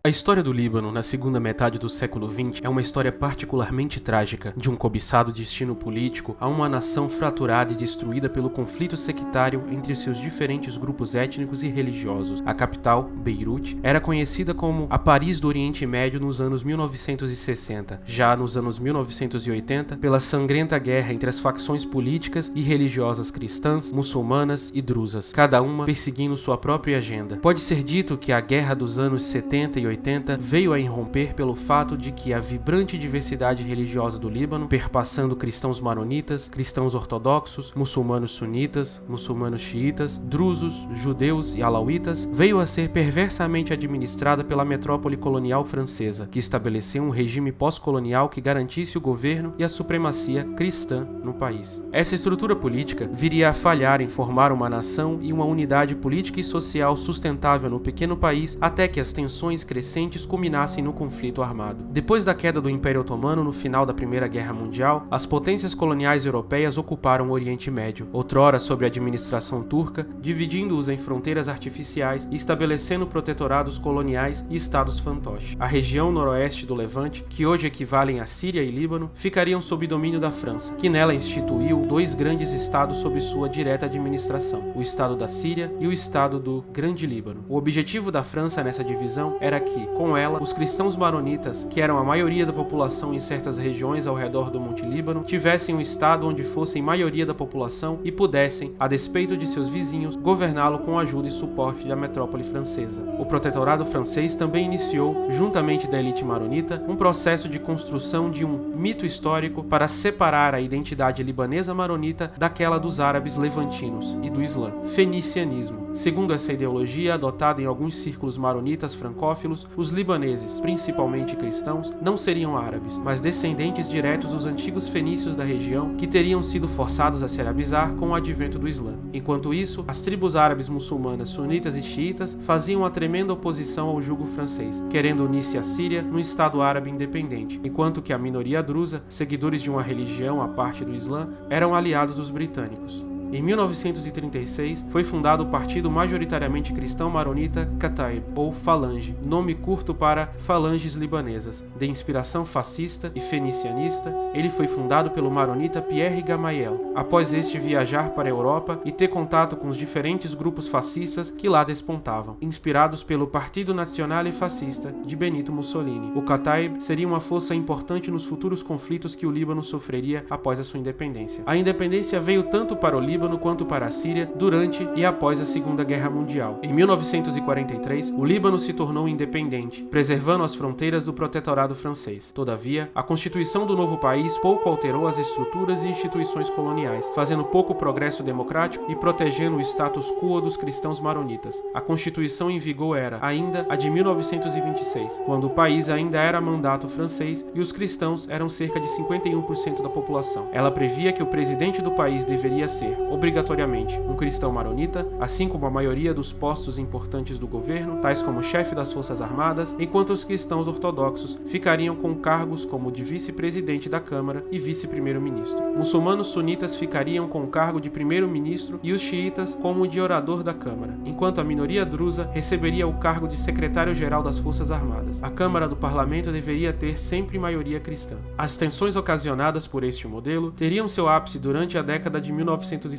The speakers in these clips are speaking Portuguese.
A história do Líbano, na segunda metade do século XX, é uma história particularmente trágica, de um cobiçado destino político a uma nação fraturada e destruída pelo conflito sectário entre seus diferentes grupos étnicos e religiosos. A capital, Beirute, era conhecida como a Paris do Oriente Médio nos anos 1960. Já nos anos 1980, pela sangrenta guerra entre as facções políticas e religiosas cristãs, muçulmanas e drusas, cada uma perseguindo sua própria agenda. Pode ser dito que a guerra dos anos 70 e 80 veio a irromper pelo fato de que a vibrante diversidade religiosa do Líbano, perpassando cristãos maronitas, cristãos ortodoxos, muçulmanos sunitas, muçulmanos xiitas, drusos, judeus e alauítas, veio a ser perversamente administrada pela metrópole colonial francesa, que estabeleceu um regime pós-colonial que garantisse o governo e a supremacia cristã no país. Essa estrutura política viria a falhar em formar uma nação e uma unidade política e social sustentável no pequeno país até que as tensões crescentes culminassem no conflito armado. Depois da queda do Império Otomano no final da Primeira Guerra Mundial, as potências coloniais europeias ocuparam o Oriente Médio, outrora sob a administração turca, dividindo-os em fronteiras artificiais e estabelecendo protetorados coloniais e estados fantoche. A região noroeste do Levante, que hoje equivalem a Síria e Líbano, ficariam sob domínio da França, que nela instituiu dois grandes estados sob sua direta administração, o Estado da Síria e o Estado do Grande Líbano. O objetivo da França nessa divisão era que, com ela, os cristãos maronitas, que eram a maioria da população em certas regiões ao redor do Monte Líbano, tivessem um estado onde fossem maioria da população e pudessem, a despeito de seus vizinhos, governá-lo com ajuda e suporte da metrópole francesa. O protetorado francês também iniciou, juntamente da elite maronita, um processo de construção de um mito histórico para separar a identidade libanesa maronita daquela dos árabes levantinos e do Islã, fenicianismo. Segundo essa ideologia adotada em alguns círculos maronitas francófilos, os libaneses, principalmente cristãos, não seriam árabes, mas descendentes diretos dos antigos fenícios da região que teriam sido forçados a se arabizar com o advento do Islã. Enquanto isso, as tribos árabes muçulmanas sunitas e xiitas faziam uma tremenda oposição ao jugo francês, querendo unir-se à Síria num estado árabe independente, enquanto que a minoria drusa, seguidores de uma religião à parte do Islã, eram aliados dos britânicos. Em 1936, foi fundado o partido majoritariamente cristão maronita Kataib, ou Falange, nome curto para Falanges Libanesas. De inspiração fascista e fenicianista, ele foi fundado pelo maronita Pierre Gamaliel, após este viajar para a Europa e ter contato com os diferentes grupos fascistas que lá despontavam, inspirados pelo Partido Nazionale Fascista de Benito Mussolini. O Kataib seria uma força importante nos futuros conflitos que o Líbano sofreria após a sua independência. A independência veio tanto para o Líbano quanto para a Síria durante e após a Segunda Guerra Mundial. Em 1943, o Líbano se tornou independente, preservando as fronteiras do protetorado francês. Todavia, a constituição do novo país pouco alterou as estruturas e instituições coloniais, fazendo pouco progresso democrático e protegendo o status quo dos cristãos maronitas. A constituição em vigor era, ainda, a de 1926, quando o país ainda era mandato francês e os cristãos eram cerca de 51% da população. Ela previa que o presidente do país deveria ser, obrigatoriamente, um cristão maronita, assim como a maioria dos postos importantes do governo, tais como chefe das Forças Armadas, enquanto os cristãos ortodoxos ficariam com cargos como de vice-presidente da Câmara e vice-primeiro-ministro. Muçulmanos sunitas ficariam com o cargo de primeiro-ministro e os xiitas como o de orador da Câmara, enquanto a minoria drusa receberia o cargo de secretário-geral das Forças Armadas. A Câmara do Parlamento deveria ter sempre maioria cristã. As tensões ocasionadas por este modelo teriam seu ápice durante a década de 1950,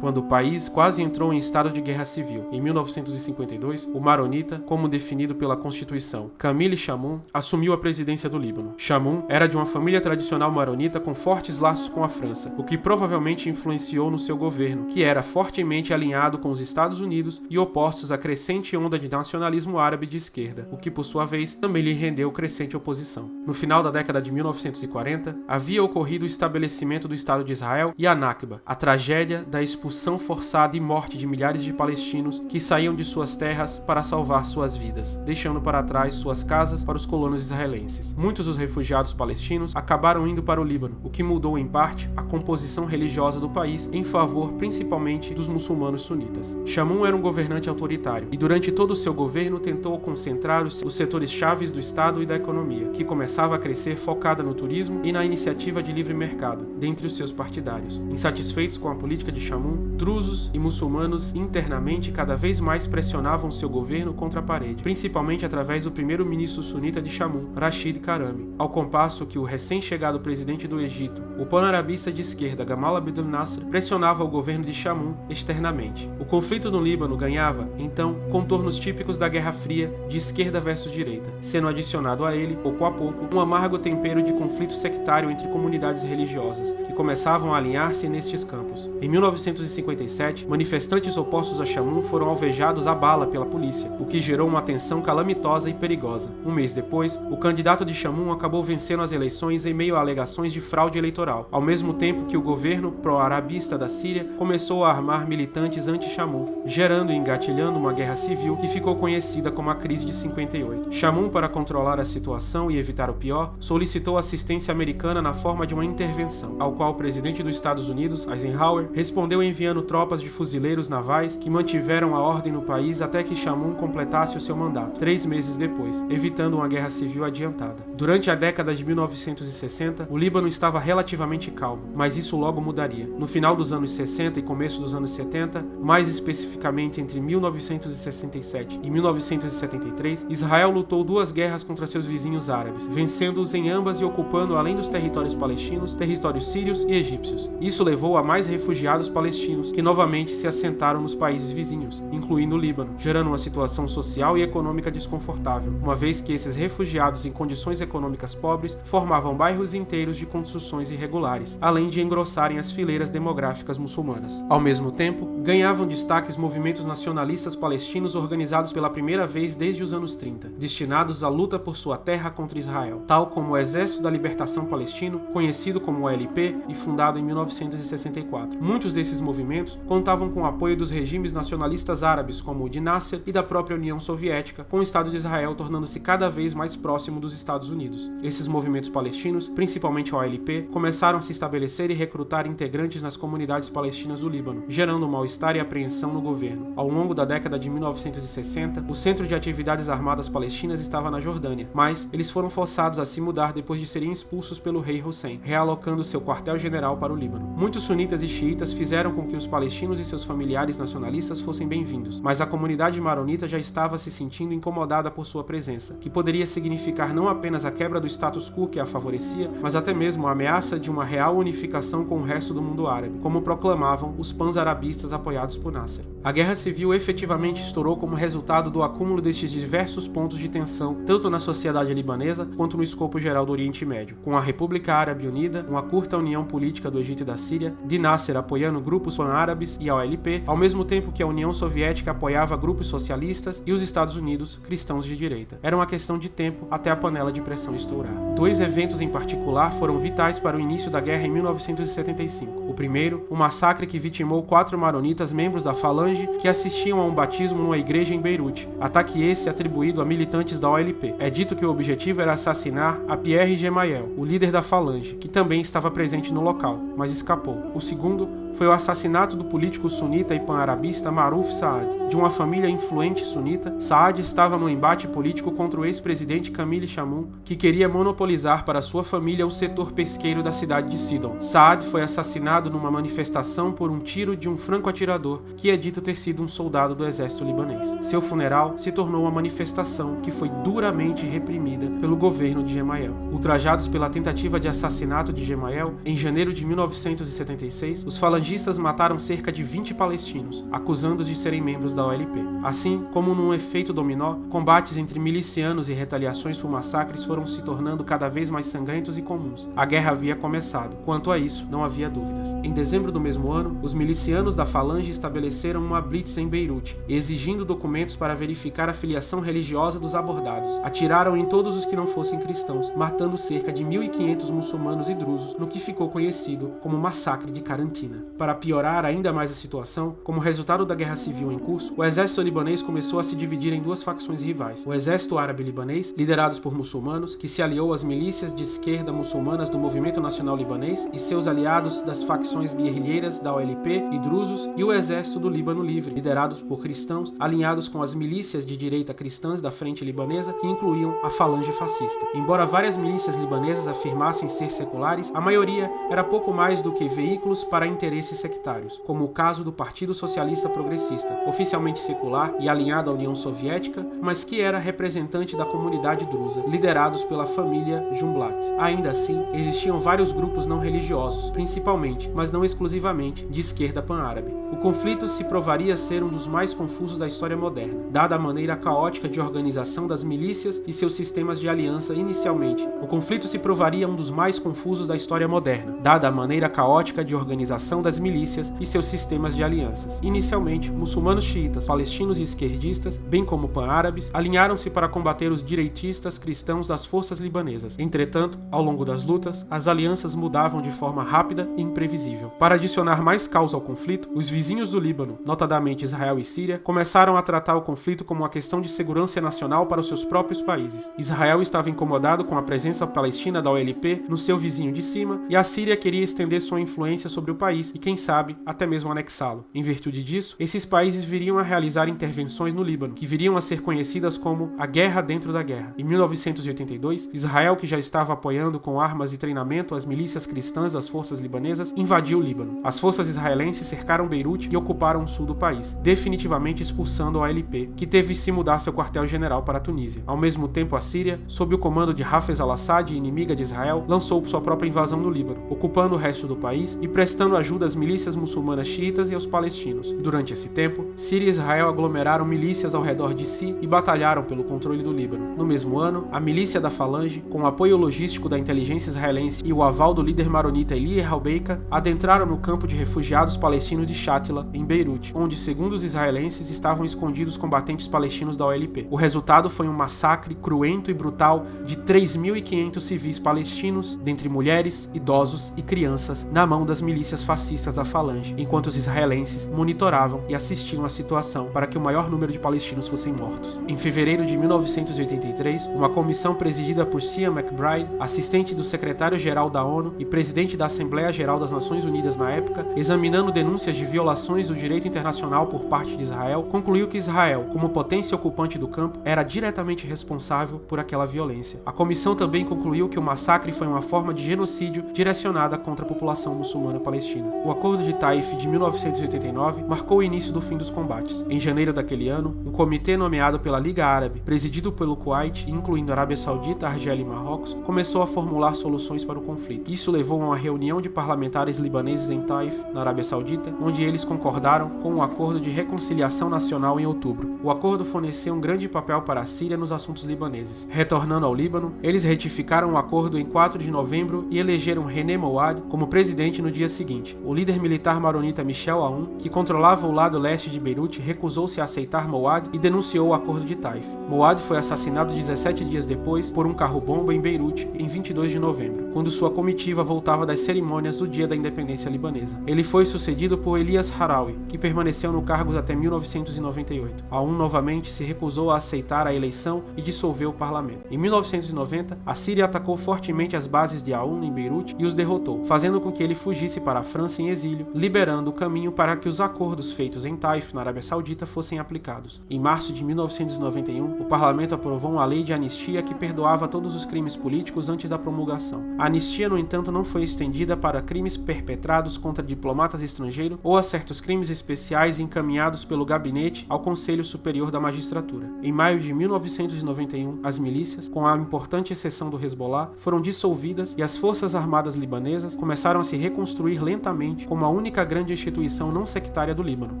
quando o país quase entrou em estado de guerra civil. Em 1952, o maronita, como definido pela Constituição, Camille Chamoun, assumiu a presidência do Líbano. Chamoun era de uma família tradicional maronita com fortes laços com a França, o que provavelmente influenciou no seu governo, que era fortemente alinhado com os Estados Unidos e opostos à crescente onda de nacionalismo árabe de esquerda, o que, por sua vez, também lhe rendeu crescente oposição. No final da década de 1940, havia ocorrido o estabelecimento do Estado de Israel e a Nakba, a tragédia tragédia da expulsão forçada e morte de milhares de palestinos que saíam de suas terras para salvar suas vidas, deixando para trás suas casas para os colonos israelenses. Muitos dos refugiados palestinos acabaram indo para o Líbano, o que mudou em parte a composição religiosa do país em favor principalmente dos muçulmanos sunitas. Shamoun era um governante autoritário e durante todo o seu governo tentou concentrar os setores chaves do Estado e da economia, que começava a crescer focada no turismo e na iniciativa de livre mercado, dentre os seus partidários. Insatisfeitos com a política de Shamoun, drusos e muçulmanos internamente cada vez mais pressionavam seu governo contra a parede, principalmente através do primeiro-ministro sunita de Shamoun, Rashid Karami, ao compasso que o recém-chegado presidente do Egito, o pan-arabista de esquerda Gamal Abdel Nasser, pressionava o governo de Shamoun externamente. O conflito no Líbano ganhava, então, contornos típicos da Guerra Fria de esquerda versus direita, sendo adicionado a ele, pouco a pouco, um amargo tempero de conflito sectário entre comunidades religiosas, que começavam a alinhar-se nestes campos. Em 1957, manifestantes opostos a Shamoun foram alvejados à bala pela polícia, o que gerou uma tensão calamitosa e perigosa. Um mês depois, o candidato de Shamoun acabou vencendo as eleições em meio a alegações de fraude eleitoral, ao mesmo tempo que o governo pró-arabista da Síria começou a armar militantes anti-Shamoun, gerando e engatilhando uma guerra civil que ficou conhecida como a Crise de 58. Shamoun, para controlar a situação e evitar o pior, solicitou assistência americana na forma de uma intervenção, ao qual o presidente dos Estados Unidos, Eisenhower, respondeu enviando tropas de fuzileiros navais que mantiveram a ordem no país até que Shamoun completasse o seu mandato, 3 meses depois, evitando uma guerra civil adiantada. Durante a década de 1960, o Líbano estava relativamente calmo, mas isso logo mudaria. No final dos anos 60 e começo dos anos 70, mais especificamente entre 1967 e 1973, Israel lutou 2 guerras contra seus vizinhos árabes, vencendo-os em ambas e ocupando, além dos territórios palestinos, territórios sírios e egípcios. Isso levou a mais refugiados palestinos, que novamente se assentaram nos países vizinhos, incluindo o Líbano, gerando uma situação social e econômica desconfortável, uma vez que esses refugiados em condições econômicas pobres formavam bairros inteiros de construções irregulares, além de engrossarem as fileiras demográficas muçulmanas. Ao mesmo tempo, ganhavam destaques movimentos nacionalistas palestinos organizados pela primeira vez desde os anos 30, destinados à luta por sua terra contra Israel, tal como o Exército da Libertação Palestino, conhecido como OLP e fundado em 1964. Muitos desses movimentos contavam com o apoio dos regimes nacionalistas árabes, como o de Nasser e da própria União Soviética, com o Estado de Israel tornando-se cada vez mais próximo dos Estados Unidos. Esses movimentos palestinos, principalmente a OLP, começaram a se estabelecer e recrutar integrantes nas comunidades palestinas do Líbano, gerando mal-estar e apreensão no governo. Ao longo da década de 1960, o Centro de Atividades Armadas Palestinas estava na Jordânia, mas eles foram forçados a se mudar depois de serem expulsos pelo rei Hussein, realocando seu quartel-general para o Líbano. Muitos sunitas e xiitas fizeram com que os palestinos e seus familiares nacionalistas fossem bem-vindos, mas a comunidade maronita já estava se sentindo incomodada por sua presença, que poderia significar não apenas a quebra do status quo que a favorecia, mas até mesmo a ameaça de uma real unificação com o resto do mundo árabe, como proclamavam os pan-arabistas apoiados por Nasser. A guerra civil efetivamente estourou como resultado do acúmulo destes diversos pontos de tensão, tanto na sociedade libanesa quanto no escopo geral do Oriente Médio, com a República Árabe Unida, uma curta união política do Egito e da Síria, de Nasser apoiando grupos pan-árabes e a OLP, ao mesmo tempo que a União Soviética apoiava grupos socialistas e os Estados Unidos, cristãos de direita. Era uma questão de tempo até a panela de pressão estourar. 2 eventos em particular foram vitais para o início da guerra em 1975. O primeiro, o massacre que vitimou 4 maronitas membros da Falange que assistiam a um batismo numa igreja em Beirute, ataque esse atribuído a militantes da OLP. É dito que o objetivo era assassinar a Pierre Gemayel, o líder da Falange, que também estava presente no local, mas escapou. O segundo foi o assassinato do político sunita e pan-arabista Maruf Saad, de uma família influente sunita. Saad estava no embate político contra o ex-presidente Camille Chamoun, que queria monopolizar para sua família o setor pesqueiro da cidade de Sidon. Saad foi assassinado numa manifestação por um tiro de um franco-atirador que é dito ter sido um soldado do exército libanês. Seu funeral se tornou uma manifestação que foi duramente reprimida pelo governo de Gemayel. Ultrajados pela tentativa de assassinato de Gemayel, em janeiro de 1976, os falangistas mataram cerca de 20 palestinos, acusando-os de serem membros da OLP. Assim, como num efeito dominó, combates entre milicianos e retaliações por massacres foram se tornando cada vez mais sangrentos e comuns. A guerra havia começado. Quanto a isso, não havia dúvidas. Em dezembro do mesmo ano, os milicianos da Falange estabeleceram uma blitz em Beirute, exigindo documentos para verificar a filiação religiosa dos abordados. Atiraram em todos os que não fossem cristãos, matando cerca de 1.500 muçulmanos e drusos no que ficou conhecido como Massacre de Carantina. Para piorar ainda mais a situação, como resultado da guerra civil em curso, o exército libanês começou a se dividir em duas facções rivais. O exército árabe libanês, liderados por muçulmanos, que se aliou às milícias de esquerda muçulmanas do Movimento Nacional Libanês e seus aliados das facções guerrilheiras da OLP e drusos, e o exército do Líbano Livre, liderados por cristãos, alinhados com as milícias de direita cristãs da Frente Libanesa, que incluíam a Falange Fascista. Embora várias milícias libanesas afirmassem ser seculares, a maioria era pouco mais do que veículos para interesses sectários, como o caso do Partido Socialista Progressista, oficialmente secular e alinhado à União Soviética, mas que era representante da comunidade drusa, liderados pela família Jumblat. Ainda assim, existiam vários grupos não religiosos, principalmente, mas não exclusivamente, de esquerda pan-árabe. O conflito se provaria ser um dos mais confusos da história moderna, dada a maneira caótica de organização das milícias e seus sistemas de aliança inicialmente. O conflito se provaria um dos mais confusos da história moderna, dada a maneira caótica de organização das milícias e seus sistemas de alianças. Inicialmente, muçulmanos xiitas, palestinos e esquerdistas, bem como pan-árabes, alinharam-se para combater os direitistas cristãos das forças libanesas. Entretanto, ao longo das lutas, as alianças mudavam de forma rápida e imprevisível. Para adicionar mais caos ao conflito, os vizinhos do Líbano, notadamente Israel e Síria, começaram a tratar o conflito como uma questão de segurança nacional para os seus próprios países. Israel estava incomodado com a presença palestina da OLP no seu vizinho de cima, e a Síria queria estender sua influência sobre o país e, quem sabe, até mesmo anexá-lo. Em virtude disso, esses países viriam a realizar intervenções no Líbano, que viriam a ser conhecidas como a Guerra dentro da Guerra. Em 1982, Israel, que já estava apoiando com armas e treinamento as milícias cristãs das forças libanesas, invadiu o Líbano. As forças israelenses cercaram Beirute e ocuparam o sul do país, definitivamente expulsando a OLP, que teve de se mudar seu quartel-general para a Tunísia. Ao mesmo tempo, a Síria, sob o comando de Hafez al-Assad, inimiga de Israel, lançou sua própria invasão no Líbano, ocupando o resto do país e prestando ajuda às milícias muçulmanas xiitas e aos palestinos. Durante esse tempo, Síria e Israel aglomeraram milícias ao redor de si e batalharam pelo controle do Líbano. No mesmo ano, a milícia da Falange, com o apoio logístico da inteligência israelense e o aval do líder maronita Eli Halbeika, adentraram no campo de refugiados palestinos de Shatila, em Beirute, onde, segundo os israelenses, estavam escondidos combatentes palestinos da OLP. O resultado foi um massacre cruento e brutal de 3.500 civis palestinos, dentre mulheres, idosos e crianças, na mão das milícias fascistas da Falange, enquanto os israelenses monitoravam e assistiam à situação para que o maior número de palestinos fossem mortos. Em fevereiro de 1983, uma comissão presidida por Sian McBride, assistente do secretário-geral da ONU e presidente da Assembleia Geral das Nações Unidas na época, examinando denúncias de violações do direito internacional por parte de Israel, concluiu que Israel, como potência ocupante do campo, era diretamente responsável por aquela violência. A comissão também concluiu que o massacre foi uma forma de genocídio direcionada contra a população muçulmana palestina. O Acordo de Taif de 1989 marcou o início do fim dos combates. Em janeiro daquele ano, um comitê nomeado pela Liga Árabe, presidido pelo Kuwait, incluindo Arábia Saudita, Argélia e Marrocos, começou a formular soluções para o conflito. Isso levou a uma reunião de parlamentares libaneses em Taif, na Arábia Saudita, onde eles concordaram com um acordo de reconciliação nacional em outubro. O acordo forneceu um grande papel para a Síria nos assuntos libaneses. Retornando ao Líbano, eles retificaram o acordo em 4 de novembro e elegeram René Mouad como presidente no dia seguinte. O líder militar maronita Michel Aoun, que controlava o lado leste de Beirute, recusou-se a aceitar Mouad e denunciou o acordo de Taif. Mouad foi assassinado 17 dias depois por um carro-bomba em Beirute, em 22 de novembro, quando sua comitiva voltava das cerimônias do Dia da Independência Libanesa. Ele foi sucedido por Elias Harawi, que permaneceu no cargo até 1998. Aoun novamente se recusou a aceitar a eleição e dissolveu o parlamento. Em 1990, a Síria atacou fortemente as bases de Aoun em Beirute e os derrotou, fazendo com que ele fugisse para a França em exílio, liberando o caminho para que os acordos feitos em Taif, na Arábia Saudita, fossem aplicados. Em março de 1991, o parlamento aprovou uma lei de anistia que perdoava todos os crimes políticos antes da promulgação. A anistia, no entanto, não foi estendida para crimes perpetrados contra diplomatas estrangeiros ou a certos crimes especiais encaminhados pelo gabinete ao Conselho Superior da Magistratura. Em maio de 1991, as milícias, com a importante exceção do Hezbollah, foram dissolvidas e as forças armadas libanesas começaram a se reconstruir lentamente como a única grande instituição não sectária do Líbano,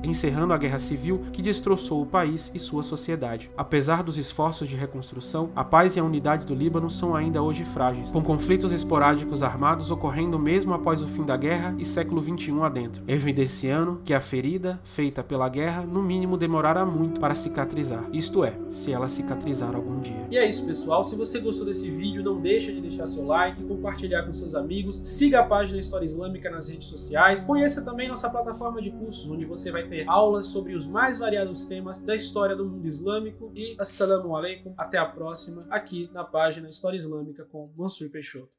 encerrando a guerra civil que destroçou o país e sua sociedade. Apesar dos esforços de reconstrução, a paz e a unidade do Líbano são ainda hoje frágeis, com conflitos esporádicos armados ocorrendo mesmo após o fim da guerra e século XXI adentro, evidenciando que a ferida feita pela guerra no mínimo demorará muito para cicatrizar, isto é, se ela cicatrizar algum dia. E é isso, pessoal. Se você gostou desse vídeo, não deixa de deixar seu like, compartilhar com seus amigos, siga a página História Islâmica nas redes sociais. sociais. Conheça também nossa plataforma de cursos, onde você vai ter aulas sobre os mais variados temas da história do mundo islâmico. E assalamu alaikum, até a próxima, aqui na página História Islâmica com Mansur Peixoto.